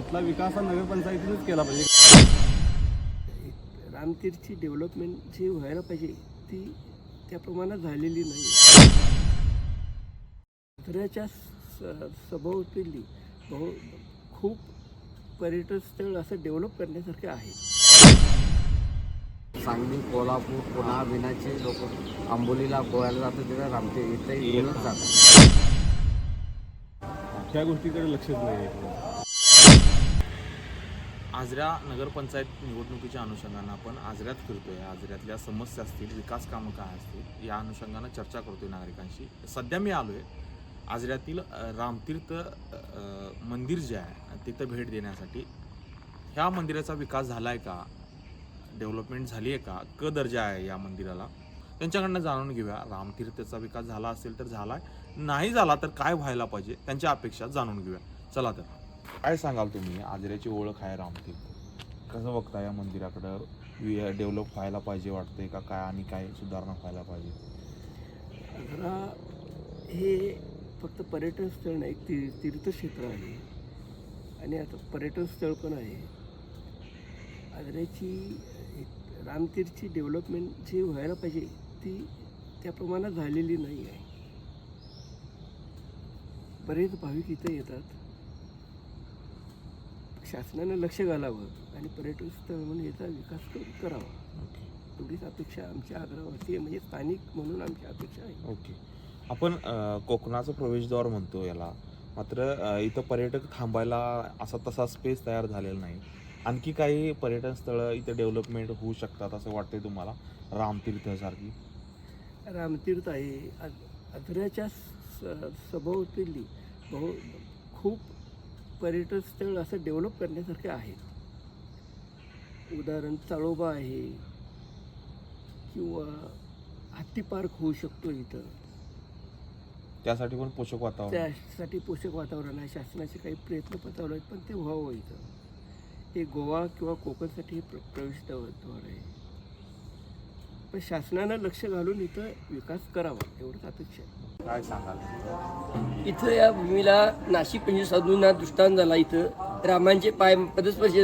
इथला विकास हा नगरपंचायतीनेच केला पाहिजे. रामतीर्थची डेव्हलपमेंट जी व्हायला पाहिजे ती त्या प्रमाणात झालेली नाही. आजऱ्याच्या सभोवताली खूप पर्यटन स्थळ असं डेव्हलप करण्यासारखे आहे. सांगली, कोल्हापूर, पुणा, बिनाचे लोक आंबोलीला गोव्याला जातात, तिथे रामतीर्थ इथे येऊनच जातात. त्या गोष्टीकडे लक्षच नाही आहे. आजऱ्या नगरपंचायत निवडणुकीच्या अनुषंगानं आपण आजऱ्यात फिरतोय. आजऱ्यातल्या समस्या असतील, विकास कामं काय असतील, या अनुषंगानं चर्चा करतोय नागरिकांशी. सध्या मी आलोय आजऱ्यातील रामतीर्थ मंदिर जे आहे तिथं भेट देण्यासाठी. ह्या मंदिराचा विकास झाला आहे का, डेव्हलपमेंट झाली आहे का, क दर्जा आहे या मंदिराला, त्यांच्याकडनं जाणून घेऊया. रामतीर्थचा विकास झाला असेल तर झाला आहे, नाही झाला तर काय व्हायला पाहिजे, त्यांच्या अपेक्षा जाणून घेऊया. चला तर, काय सांगाल तुम्ही? आजऱ्याची ओळख आहे रामतीर्थ, कसं बघता या मंदिराकडं? डेव्हलप व्हायला पाहिजे वाटतंय का काय, आणि काय सुधारणा व्हायला पाहिजे? आजरा हे फक्त पर्यटन स्थळ नाही, तीर्थक्षेत्र आहे आणि आता पर्यटन स्थळ पण आहे. आजऱ्याची रामतीर्थची डेव्हलपमेंट जी व्हायला पाहिजे ती त्या प्रमाणात झालेली नाही आहे. बरेच भाविक इथं येतात. शासनानं लक्ष घालावं आणि पर्यटन स्थळ म्हणून याचा विकास करावा, एवढीच अपेक्षा आमच्या आग्रहावरती आहे. म्हणजे स्थानिक म्हणून आमची अपेक्षा आहे. ओके, आपण कोकणाचं प्रवेशद्वार म्हणतो याला, मात्र इथं पर्यटक थांबायला असा तसा स्पेस तयार झालेला नाही. आणखी काही पर्यटन स्थळं इथं डेव्हलपमेंट होऊ शकतात असं वाटतंय तुम्हाला? रामतीर्थसारखी रामतीर्थ आहे. आजऱ्याच्या सभोवताली खूप पर्यटन स्थळ असं डेव्हलप करण्यासारखे आहेत. उदाहरण चाळोबा आहे किंवा हत्ती पार्क होऊ शकतो इथं. त्यासाठी पण पोषक वातावरण, त्यासाठी पोषक वातावरण आहे. शासनाचे काही प्रयत्न पथावले आहेत पण ते व्हावं इथं. हे गोवा किंवा कोकणसाठी प्रवेशद्वार आहे. पण शासनानं लक्ष घालून इथं विकास करावा एवढंच अपेक्षा आहे. काय सांगाल? इथं या भूमीला नाशिक म्हणजे साधूंना दृष्टांत झाला. इथं रामांचे पाय पदस्पर्श,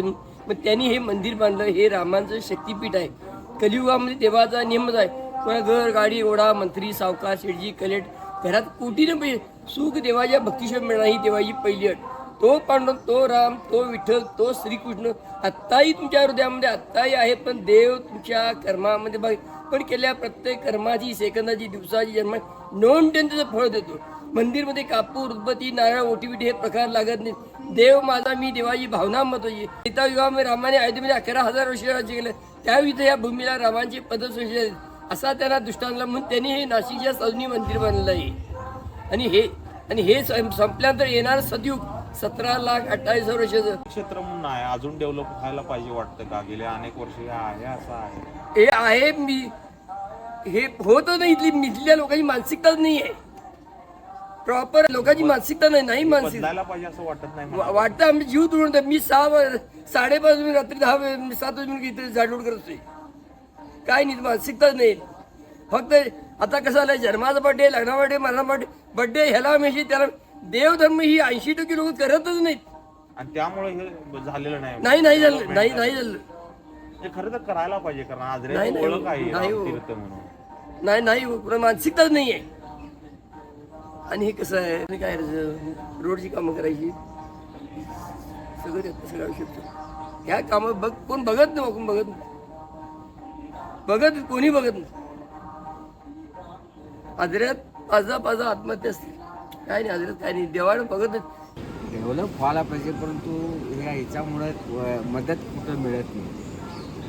मग त्यांनी हे मंदिर बांधलं. हे रामांचं शक्तिपीठ आहे. कलियुगामध्ये देवाचा नियमच आहे, कोणा घर, गाडी, ओढा, मंत्री, सावकार, शेठजी, कलेट, घरात कोटीनं पैसे सुख देवाच्या भक्तीशिवाय मिळणार ही देवाची पहिली अट. तो पांडव, तो राम, तो विठ्ठल, तो श्रीकृष्ण आत्ताही तुमच्या हृदयामध्ये आत्ताही आहे. पण देव तुमच्या कर्मामध्ये पण केल्या प्रत्येक कर्माची, सेकंदाची, दिवसाची, जन्म नोंद त्याचं फळ देतो. मंदिरमध्ये कापूर, उदबत्ती, नारळ, ओटीबिटी हे प्रकार लागत नाहीत. देव माझा मी देवाची भावना महत्वाची. सीता युगामध्ये रामाने अयोध्येमध्ये 11,000 वर्ष राज्य केलं. त्यावेळी इथं या भूमीला रामांचे पदस्पर्श असा त्यांना दृष्टांतला म्हणून त्यांनी हे नाशिकच्या साधूंनी मंदिर बांधलं आहे. आणि हे संपल्यानंतर येणार सतयुग 17,28,000 वर्षाचं क्षेत्र म्हणून आहे, अजून डेव्हलप व्हायला पाहिजे वाटतं का? गेल्या अनेक वर्ष हे आहे असं आहे. हे आहे. हे होत नाही. इथल्या लोकांची मानसिकताच नाही आहे. प्रॉपर लोकांची मानसिकता नाही मानसिक बदलायला पाहिजे असं वाटत नाही मला. वाटतं. आम्ही जीव तुडून मी 5:30 रात्री 7 इथे झाडलोट करत असते. काय नाही, मानसिकताच नाही. फक्त आता कसं आलंय, जन्माचा बर्थडे, लग्ना बर्थडे, मरणा बर्थडे ह्याला मेशी त्याला देवधर्म ही 80% लोक करतच नाहीत. आणि त्यामुळे हे झालेलं नाही. नाही झालं. हे खरं तर करायला पाहिजे, कारण नाही, आजऱ्याची नाही, ओळख आहे नाही हो. रामतीर्थ म्हणून. नाही मानसिकताच नाही आहे. आणि हे कसं आहे, काय रोडची कामं करायची सगळं आवश्यक. ह्या कामं कोण बघत नाही. कोणी बघत नाही. आजऱ्यात पाजा आत्महत्या असते. काय नाही आजऱ्यात, काय नाही. देवानं बघत नाही. डेव्हलप व्हायला पाहिजे, परंतु ह्याच्यामुळे मदत कुठं मिळत नाही.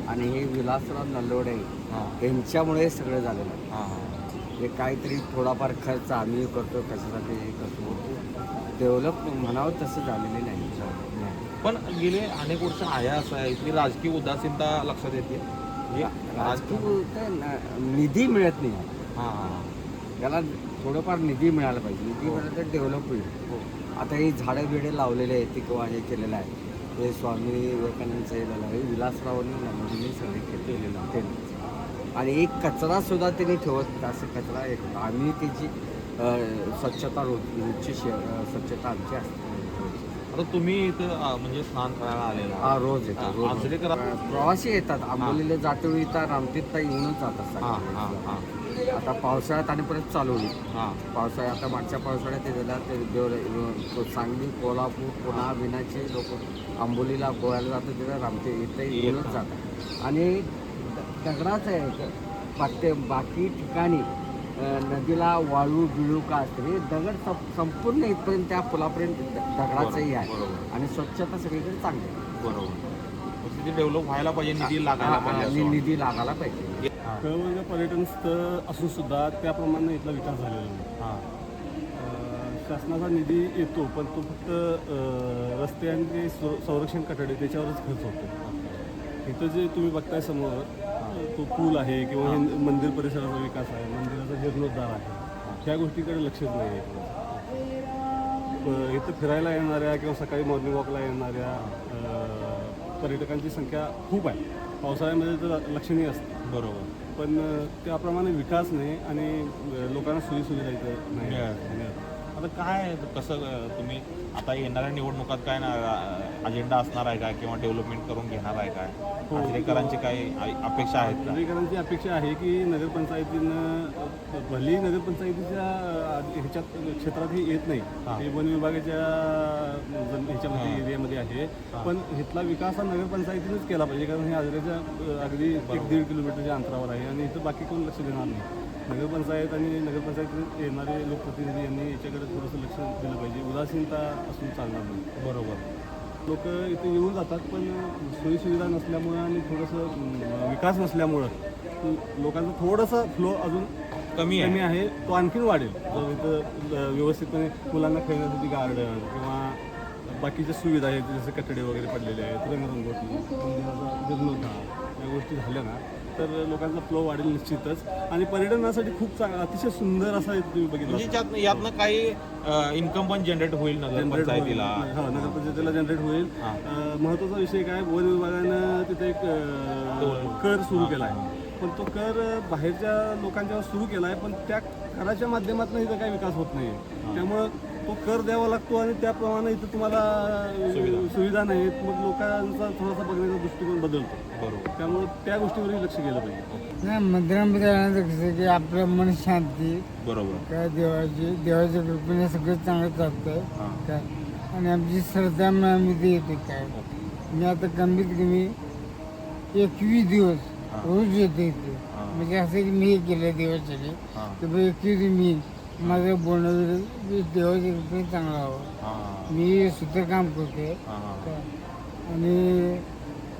आणि हे विलासराव नलवडे यांच्यामुळे सगळं झालेलं आहे. हे काहीतरी थोडाफार खर्च आम्ही करतो, कशासाठी हे करतो, डेव्हलप म्हणावं तसं झालेलं नाही. पण गेले अनेक वर्ष आहे असं आहे, इथली राजकीय उदासीनता लक्षात येते. राजकीय निधी मिळत नाही. त्याला थोडंफार निधी मिळाला पाहिजे. निधी मिळाला तर डेव्हलप होईल. आता ही झाडं बिडे लावलेले आहेत, ते किंवा हे केलेलं आहे, हे स्वामी विवेकानंदचं हे आहे, विलासरावांनी नमोदीने सगळे केलेलं आहे. आणि एक कचरा सुद्धा त्यांनी ठेवत, असं कचरा एक आम्ही त्याची स्वच्छता रोजची स्वच्छता आमची असते. आता तुम्ही इथं म्हणजे स्नान करायला आलेला हा रोज येतो रोज आजरेकर प्रवासी येतात आंबोलीला जाते येतात रामतीर्थ येऊनच जातात हां सगळे. हां हां आता पावसाळ्यात आणि परत चालू होईल हां पावसाळ्यात आता मागच्या पावसाळ्यात ते झालं ते सांगली कोल्हापूर पुणा विनाचे लोक आंबोलीला गोव्याला जातात तिथं रामतीर्थ इथे येऊनच जातात आणि दगडाचं आहे बाकी ठिकाणी नदीला वाळू बिळू का असते हे दगड संपूर्ण इथपर्यंत त्या पुलापर्यंत दगडाचंही आहे बरोबर आणि स्वच्छता सगळीकडे चांगली आहे. बरोबर मग तिथे डेव्हलप व्हायला पाहिजे निधी लागायला पाहिजे असं आणि वाटतं. निधी लागायला पाहिजे. कळवण पर्यटन स्थळ असून सुद्धा त्याप्रमाणे इथला विकास झालेला नाही. हां शासनाचा निधी येतो पण तो फक्त रस्ते आणि ते संरक्षण कठडे त्याच्यावरच खर्च होतो. इथं जे तुम्ही बघताय समोर तो पूल आहे किंवा हे मंदिर परिसराचा विकास आहे, मंदिराचा जीर्णोद्धार आहे, ह्या गोष्टीकडे लक्षच नाही आहे. इथं फिरायला येणाऱ्या किंवा सकाळी मॉर्निंग वॉकला येणाऱ्या पर्यटकांची संख्या खूप आहे. पावसाळ्यामध्ये तर लक्षणीय असते बरोबर पण त्याप्रमाणे विकास नाही आणि लोकांना सोयीसुविधा इथं नाही मिळत. आता काय कसं तुम्ही आता येणाऱ्या निवडणुकात काय ना अजेंडा असणार आहे काय किंवा डेव्हलपमेंट करून घेणार आहे काय आजरेकरांची काही अपेक्षा आहेत का? नागरिकांची अपेक्षा आहे की नगरपंचायतीनं भली नगरपंचायतीच्या ह्याच्यात क्षेत्रात हे येत नाही, हे वन विभागाच्या ह्याच्यामध्ये एरियामध्ये आहे, पण इथला विकास हा नगरपंचायतीनेच केला पाहिजे कारण हे आजऱ्याच्या अगदी 1-1.5 किलोमीटरच्या अंतरावर आहे आणि इथं बाकी कोण लक्ष देणार नाही. नगरपंचायत आणि नगरपंचायतीत येणारे लोकप्रतिनिधी यांनी याच्याकडे थोडंसं लक्ष दिलं पाहिजे. उदासीनता असून चालणार नाही. बरोबर लोक इथे येऊन जातात पण सोयीसुविधा नसल्यामुळं आणि थोडंसं विकास नसल्यामुळं लोकांचा थोडंसं फ्लो अजून कमी कमी आहे. तो आणखीन वाढेल जर इथं व्यवस्थितपणे मुलांना खेळण्यासाठी गार्डन किंवा बाकीच्या सुविधा आहेत जसे कठडे वगैरे पडलेले आहेत, रंगरंगोटी, मंदिराचा जीर्णोद्धार या गोष्टी झाल्या ना तर लोकांचा फ्लो वाढेल निश्चितच आणि पर्यटनासाठी खूप अतिशय सुंदर असा इथं तुम्ही म्हणजे बघितलं यातनं काही इन्कम पण जनरेट होईल नगरपंचायतीला. हो नगरपंचायतीला जनरेट होईल. महत्त्वाचा विषय काय वन विभागानं तिथे एक कर सुरू केला आहे पण तो कर बाहेरच्या लोकांच्यावर सुरू केला आहे पण त्या कराच्या माध्यमातून इथं काही विकास होत नाही. त्यामुळं तो कर द्यावा लागतो आणि त्याप्रमाणे इथं तुम्हाला सुविधा नाहीत मग लोकांचा थोडासा बघण्याचा दृष्टिकोन बदलतो. बरोबर त्यामुळे त्या गोष्टीवरही लक्ष गेलं पाहिजे. नाही मंदिरामध्ये आल्यानंतर कसं की आपलं मन शांती बरोबर काय देवाच्या कृपेने सगळं चांगलं चालतंय काय आणि आमची श्रद्धा म्हणून आम्ही ते येते काय मी आता कमीत कमी 21 दिवस रोज येते इथे म्हणजे असं की मी हे केलं देवासाठी तर 21 मी माझं बोलणं वगैरे देवाच्या कृपेने चांगलं हवं. मी सुद्धा काम करते आणि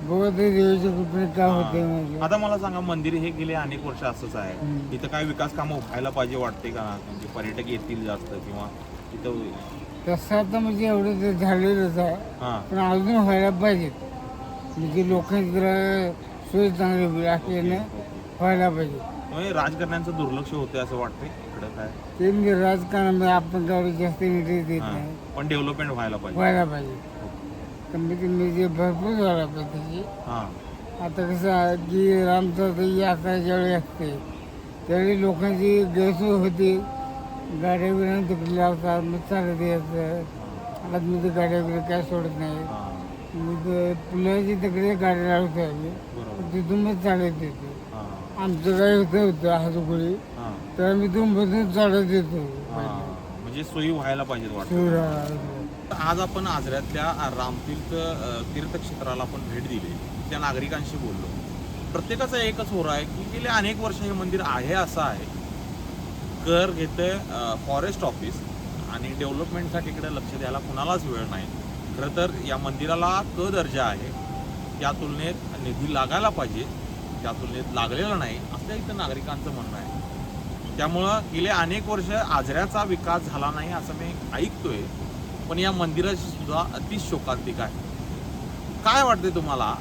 बघा ते देवाच्या कृपेने काय होते म्हणजे आता मला सांगा मंदिर हे गेले अनेक वर्ष असंच आहे इथं काय विकास कामं व्हायला पाहिजे वाटते का म्हणजे पर्यटक येतील जास्त किंवा इथं तसं आता म्हणजे एवढं ते झालेलंच आहे हां पण अजून व्हायला पाहिजेत म्हणजे लोकांची जरा सोय चांगली होईल असं यानं व्हायला पाहिजे. म्हणजे राजकारण्यांचं दुर्लक्ष होते असं वाटतंय इकडं काय ते म्हणजे राजकारणामध्ये आपण गावी जास्त इंटरेस्ट देत नाही पण डेव्हलपमेंट व्हायला पाहिजे. व्हायला पाहिजे कमीत कमी जे भरपूर व्हायला पाहिजे त्याची. हां आता कसं आहे की रामचं यात्रा ज्यावेळी असते त्यावेळी लोकांची गैरसोय होती गाड्या वगैरे तिकडे लावतात मग चालत यायचं आतमध्ये गाड्या वगैरे काय सोडत नाही मग पुलाची तिकडे गाड्या लावतो आम्ही तिथून मग चालत येतो. आमचं काय होतं हातगोळी तर आम्ही तिथून चालत येतो. म्हणजे सोयी व्हायला पाहिजेत वाटतं. आज आपण आजऱ्यातल्या रामतीर्थ तीर्थक्षेत्राला आपण भेट दिली त्या नागरिकांशी बोललो. प्रत्येकाचा एकच होरा आहे की गेले अनेक वर्ष हे मंदिर आहे असं आहे कर घेते फॉरेस्ट ऑफिस आणि डेव्हलपमेंटसाठी इकडे लक्ष द्यायला कुणालाच वेळ नाही. खरं तर या मंदिराला क दर्जा आहे त्या तुलनेत निधी लागायला पाहिजे त्या तुलनेत लागलेला नाही असं इथं नागरिकांचं म्हणणं आहे. त्यामुळं गेले अनेक वर्ष आजऱ्याचा विकास झाला नाही असं मी ऐकतोय पण या मंदिराची सुद्धा अतिशय शोकांतिक आहे. काय वाटते तुम्हाला